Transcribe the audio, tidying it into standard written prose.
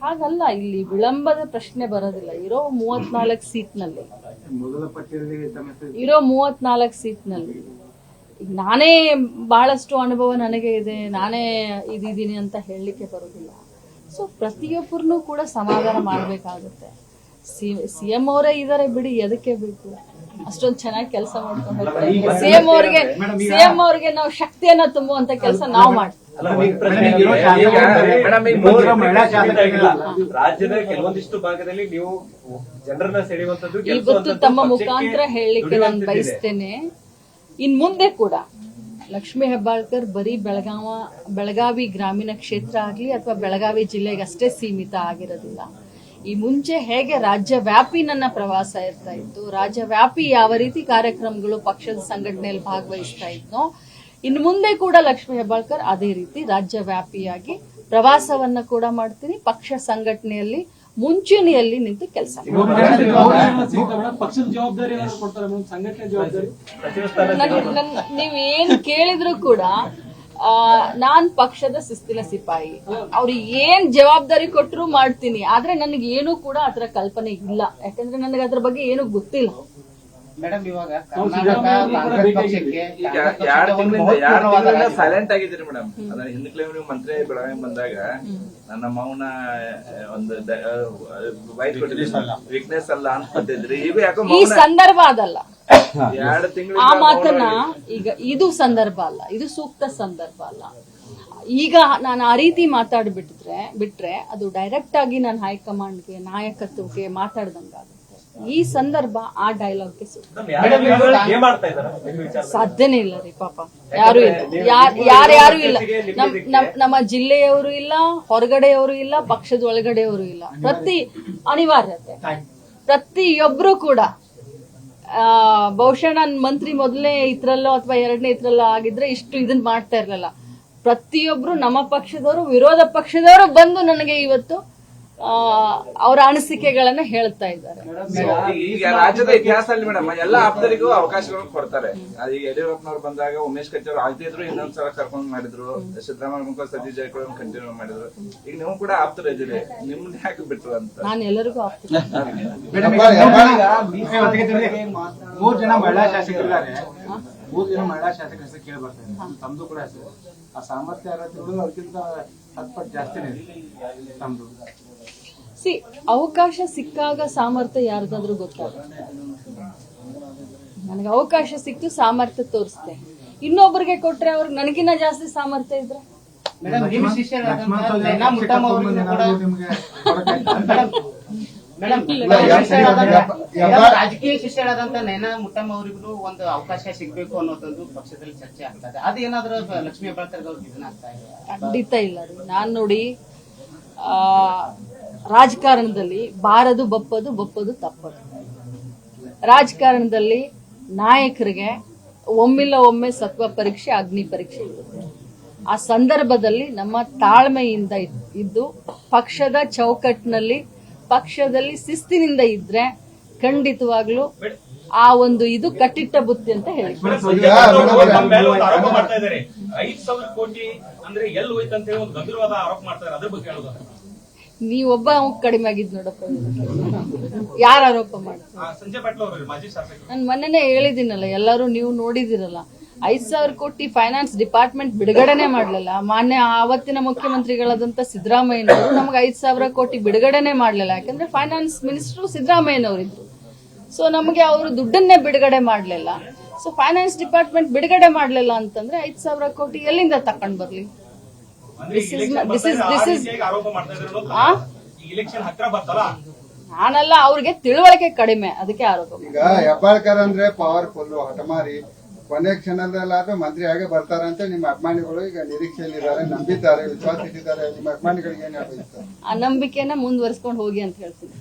ಹಾಗಲ್ಲ, ಇಲ್ಲಿ ವಿಳಂಬದ ಪ್ರಶ್ನೆ ಬರೋದಿಲ್ಲ. ಇರೋ 34 ಸೀಟ್ನಲ್ಲಿ ಈಗ ನಾನೇ ಬಹಳಷ್ಟು ಅನುಭವ ನನಗೆ ಇದೆ, ನಾನೇ ಇದ್ದೀನಿ ಅಂತ ಹೇಳಲಿಕ್ಕೆ ಬರೋದಿಲ್ಲ. ಸೊ ಪ್ರತಿಯೊಬ್ಬರನ್ನು ಕೂಡ ಸಮಾಧಾನ ಮಾಡಬೇಕಾಗುತ್ತೆ. ಸಿಎಂ ಅವರೇ ಇದಾರೆ ಬಿಡಿ, ಎದಕ್ಕೆ ಬೇಕು? ಅಷ್ಟೊಂದು ಚೆನ್ನಾಗಿ ಕೆಲಸ ಮಾಡ್ಕೊಂಡು ಹೋಗ್ತಾರೆ. ಸಿಎಂ ಅವ್ರಿಗೆ ನಾವು ಶಕ್ತಿಯನ್ನ ತುಂಬುವಂತ ಕೆಲಸ ನಾವು ಮಾಡ್ತೀವಿ. ರಾಜ್ಯದ ಕೆಲವೊಂದಿಷ್ಟು ಭಾಗದಲ್ಲಿ ನೀವು ಜನರನ್ನ ಸೆಳೆಯುವಂತದ್ದು ಇವತ್ತು ತಮ್ಮ ಮುಖಾಂತರ ಹೇಳಲಿಕ್ಕೆ ನಾನು ಬಯಸ್ತೇನೆ. ಇನ್ ಮುಂದೆ ಕೂಡ ಲಕ್ಷ್ಮೀ ಹೆಬ್ಬಾಳ್ಕರ್ ಬರೀ ಬೆಳಗಾವಿ ಗ್ರಾಮೀಣ ಕ್ಷೇತ್ರ ಆಗ್ಲಿ ಅಥವಾ ಬೆಳಗಾವಿ ಜಿಲ್ಲೆಗೆ ಅಷ್ಟೇ ಸೀಮಿತ ಆಗಿರೋದಿಲ್ಲ. ಈ ಮುಂಚೆ ಹೇಗೆ ರಾಜ್ಯವ್ಯಾಪಿ ನನ್ನ ಪ್ರವಾಸ ಇರ್ತಾ ಇತ್ತು, ರಾಜ್ಯವ್ಯಾಪಿ ಯಾವ ರೀತಿ ಕಾರ್ಯಕ್ರಮಗಳು ಪಕ್ಷದ ಸಂಘಟನೆಯಲ್ಲಿ ಭಾಗವಹಿಸ್ತಾ ಇದ್ನೋ, ಇನ್ನು ಮುಂದೆ ಕೂಡ ಲಕ್ಷ್ಮೀ ಹೆಬ್ಬಾಳ್ಕರ್ ಅದೇ ರೀತಿ ರಾಜ್ಯವ್ಯಾಪಿಯಾಗಿ ಪ್ರವಾಸವನ್ನ ಕೂಡ ಮಾಡ್ತೀನಿ. ಪಕ್ಷ ಸಂಘಟನೆಯಲ್ಲಿ ಮುಂಚೂಣಿಯಲ್ಲಿ ನಿಂತು ಕೆಲಸ ನೀವೇನ್ ಕೇಳಿದ್ರು ಕೂಡ ನಾನ್ ಪಕ್ಷದ ಶಿಸ್ತಿನ ಸಿಪಾಯಿ. ಅವ್ರು ಏನ್ ಜವಾಬ್ದಾರಿ ಕೊಟ್ಟರು ಮಾಡ್ತೀನಿ. ಆದ್ರೆ ನನಗೆ ಏನು ಕೂಡ ಅದರ ಕಲ್ಪನೆ ಇಲ್ಲ, ಯಾಕಂದ್ರೆ ನನಗೆ ಅದ್ರ ಬಗ್ಗೆ ಏನು ಗೊತ್ತಿಲ್ಲ. ಮೇಡಮ್, ಇವಾಗ ಸೈಲೆಂಟ್ ಆಗಿದ್ದೀರಿ ಮೇಡಮ್. ಅದನ್ನ ಹಿಂದಕ್ಕೆ ನೀವು ಮಂತ್ರಿ ಬೆಳಗಾವಿ ಬಂದಾಗ ನನ್ನ ಮೌನ ಒಂದು ವೀಕ್ನೆಸ್ ಅಲ್ಲ ಅನ್ಕೊತಿದ್ರಿ. ಈಗ ಯಾಕೋ ಈ ಸಂದರ್ಭ ಅದಲ್ಲ, 2 ತಿಂಗಳು ಆ ಮಾತನ್ನ ಈಗ ಇದು ಸಂದರ್ಭ ಅಲ್ಲ, ಇದು ಸೂಕ್ತ ಸಂದರ್ಭ ಅಲ್ಲ. ಈಗ ನಾನು ಆ ರೀತಿ ಬಿಟ್ರೆ ಅದು ಡೈರೆಕ್ಟ್ ಆಗಿ ನಾನು ಹೈಕಮಾಂಡ್ಗೆ ನಾಯಕತ್ವಕ್ಕೆ ಮಾತಾಡ್ದಂಗಾಗುತ್ತೆ. ಈ ಸಂದರ್ಭ ಆ ಡೈಲಾಗ್ಗೆ ಸಾಧ್ಯನೇ ಇಲ್ಲ ರೀ. ಪಾಪ ಯಾರು ಇಲ್ಲ, ಯಾರ್ಯಾರು ಇಲ್ಲ. ನಮ್ಮ ಜಿಲ್ಲೆಯವರು ಇಲ್ಲ, ಹೊರಗಡೆಯವರು ಇಲ್ಲ, ಪಕ್ಷದ ಒಳಗಡೆಯವರು ಇಲ್ಲ. ಅನಿವಾರ್ಯತೆ ಪ್ರತಿಯೊಬ್ರು ಕೂಡ ಬಹುಶಃ ನಾನು ಮಂತ್ರಿ ಮೊದಲನೇ ಇದ್ರಲ್ಲೋ ಅಥವಾ 2ನೇ ಇದ್ರಲ್ಲೋ ಆಗಿದ್ರೆ ಇಷ್ಟು ಇದನ್ನ ಮಾಡ್ತಾ ಇರ್ಲಿಲ್ಲ. ಪ್ರತಿಯೊಬ್ರು ನಮ್ಮ ಪಕ್ಷದವರು, ವಿರೋಧ ಪಕ್ಷದವರು ಬಂದು ನನಗೆ ಇವತ್ತು ಅವರ ಅನಿಸಿಕೆಗಳನ್ನ ಹೇಳ್ತಾ ಇದ್ದಾರೆ. ಈಗ ರಾಜ್ಯದ ಇತಿಹಾಸದಲ್ಲಿ ಮೇಡಮ್ ಎಲ್ಲಾ ಆಪ್ತರಿಗೂ ಅವಕಾಶಗಳನ್ನು ಕೊಡ್ತಾರೆ. ಈಗ ಯಡಿಯೂರಪ್ಪನವ್ರು ಬಂದಾಗ ಉಮೇಶ್ ಕತ್ತಿ ಅವರು ಆಗ್ತಿದ್ರು, ಇನ್ನೊಂದ್ಸಲ ಕರ್ಕೊಂಡ್ ಮಾಡಿದ್ರು. ಸಿದ್ದರಾಮಯ್ಯ ಮುಖ ಸತೀಶ್ ಜಾರಕಿಹೊಳಿ ಕಂಟಿನ್ಯೂ ಮಾಡಿದ್ರು. ಈಗ ನೀವು ಕೂಡ ಆಪ್ತರು ಇದ್ದೀರಿ, ನಿಮ್ನ ಯಾಕೆ ಬಿಟ್ರು ಅಂತ ನಾನು ಎಲ್ಲರಿಗೂ ಆಪ್ತ. 3 ಜನ ಮಹಿಳಾ ಶಾಸಕರಿದ್ದಾರೆ, 3 ಜನ ಮಹಿಳಾ ಶಾಸಕರ ಹೆಸರು ಕೇಳಿ ಬರ್ತಾ ಇದೆ. ತಮ್ದು ಕೂಡ ಹೆಸರು ಆ ಸಾಮರ್ಥ್ಯ ಅದಕ್ಕಿಂತ 10 ಪಟ್ಟು ಜಾಸ್ತಿನೇ ತಮ್ದು. ಅವಕಾಶ ಸಿಕ್ಕಾಗ ಸಾಮರ್ಥ್ಯ ಯಾರ್ದಾದ್ರೂ ಗೊತ್ತಾಗುತ್ತೆ. ನನಗೆ ಅವಕಾಶ ಸಿಕ್ತು, ಸಾಮರ್ಥ್ಯ ತೋರಿಸ್ತೆ. ಇನ್ನೊಬ್ಬರಿಗೆ ಕೊಟ್ರೆ ಅವ್ರಿಗೆ ನನಗಿನ್ನ ಜಾಸ್ತಿ ಸಾಮರ್ಥ್ಯ ಇದ್ರೆ ರಾಜಕೀಯ ಶಿಷ್ಯರಾದಂತ ನಯನಾ ಮುಟ್ಟಮ್ಮ ಅವರಿಗೂ ಒಂದು ಅವಕಾಶ ಸಿಗ್ಬೇಕು ಅನ್ನೋದೊಂದು ಪಕ್ಷದಲ್ಲಿ ಚರ್ಚೆ ಆಗ್ತದೆ. ಅದೇನಾದ್ರೂ ಲಕ್ಷ್ಮೀ ಹೆಬ್ಬಾಳ್ಕರ್ ಇದನ್ನ ಆಗ್ತಾ ಇದೆ? ಖಂಡಿತ ಇಲ್ಲ ರೀ. ನಾನ್ ನೋಡಿ, ರಾಜಕಾರಣದಲ್ಲಿ ಬಾರದು ಬಪ್ಪದು, ಬಪ್ಪದು ತಪ್ಪದು. ರಾಜಕಾರಣದಲ್ಲಿ ನಾಯಕರಿಗೆ ಒಮ್ಮಿಲ್ಲ ಒಮ್ಮೆ ಸತ್ವ ಪರೀಕ್ಷೆ, ಅಗ್ನಿ ಪರೀಕ್ಷೆ ಇರುತ್ತೆ. ಆ ಸಂದರ್ಭದಲ್ಲಿ ನಮ್ಮ ತಾಳ್ಮೆಯಿಂದ ಇದ್ದು ಪಕ್ಷದ ಚೌಕಟ್ಟಿನಲ್ಲಿ, ಪಕ್ಷದಲ್ಲಿ ಶಿಸ್ತಿನಿಂದ ಇದ್ರೆ ಖಂಡಿತವಾಗ್ಲೂ ಆ ಒಂದು ಇದು ಕಟ್ಟಿಟ್ಟ ಬುತ್ತಿ ಅಂತ ಹೇಳಿ. 5,000 ಕೋಟಿ ಅಂದ್ರೆ ಎಲ್ಲಿ ಹೋಯ್ತು ಅಂತ ಹೇಳಿ ಒಂದು ಗಂಭೀರವಾದ ಆರೋಪ ಮಾಡ್ತಾರೆ. ಅದ್ರ ಬಗ್ಗೆ ಹೇಳೋದು, ನೀವೊಬ್ಬ ಕಡಿಮೆ ಆಗಿದ್ ನೋಡಪ್ಪ. ಯಾರು ಆರೋಪ ಮಾಡ್ತಾರೆ? ಸಂಜಯ್ ಪಾಟೀಲ್ ಅವರು ಮಾಜಿ ಶಾಸಕ. ನಾನು ಮೊನ್ನೆನೇ ಹೇಳಿದ್ದೀನಲ್ಲ, ಎಲ್ಲರೂ ನೀವು ನೋಡಿದಿರಲ್ಲ. 5,000 ಕೋಟಿ ಫೈನಾನ್ಸ್ ಡಿಪಾರ್ಟ್ಮೆಂಟ್ ಬಿಡುಗಡೆನೆ ಮಾಡ್ಲಿಲ್ಲ. ಮಾನ್ಯ ಆವತ್ತಿನ ಮುಖ್ಯಮಂತ್ರಿಗಳಾದಂತ ಸಿದ್ದರಾಮಯ್ಯನವರು ನಮ್ಗೆ 5,000 ಕೋಟಿ ಬಿಡುಗಡೆನೆ ಮಾಡ್ಲಿಲ್ಲ. ಯಾಕಂದ್ರೆ ಫೈನಾನ್ಸ್ ಮಿನಿಸ್ಟರ್ ಸಿದ್ದರಾಮಯ್ಯನವರಿದ್ರು. ಸೊ ನಮಗೆ ಅವರು ದುಡ್ಡನ್ನೇ ಬಿಡುಗಡೆ ಮಾಡ್ಲಿಲ್ಲ. ಸೊ ಫೈನಾನ್ಸ್ ಡಿಪಾರ್ಟ್ಮೆಂಟ್ ಬಿಡುಗಡೆ ಮಾಡ್ಲಿಲ್ಲ ಅಂತಂದ್ರೆ 5,000 ಕೋಟಿ ಎಲ್ಲಿಂದ ತಕೊಂಡ್ ಬರ್ಲಿ? ನಾನಲ್ಲ, ಅವ್ರಿಗೆ ತಿಳುವಳಿಕೆ ಕಡಿಮೆ, ಅದಕ್ಕೆ ಆರೋಪ. ಈಗ ಹೆಬ್ಬಾಳ್ಕರ್ ಅಂದ್ರೆ ಪವರ್ಫುಲ್, ಹಠಮಾರಿ, ಕೊನೆ ಕ್ಷಣದಲ್ಲಾದ್ರೂ ಮಂತ್ರಿ ಆಗಿ ಬರ್ತಾರಂತೆ ನಿಮ್ಮ ಅಭಿಮಾನಿಗಳು ಈಗ ನಿರೀಕ್ಷೆಯಲ್ಲಿದ್ದಾರೆ, ನಂಬಿದ್ದಾರೆ, ವಿಶ್ವಾಸ ಇಟ್ಟಿದ್ದಾರೆ. ನಿಮ್ಮ ಅಭಿಮಾನಿಗಳಿಗೆ ಏನ್ ಹೇಳ್ಬೇಕು? ಆ ನಂಬಿಕೆನ ಮುಂದುವರಿಸ್ಕೊಂಡು ಹೋಗಿ ಅಂತ ಹೇಳ್ತೀನಿ.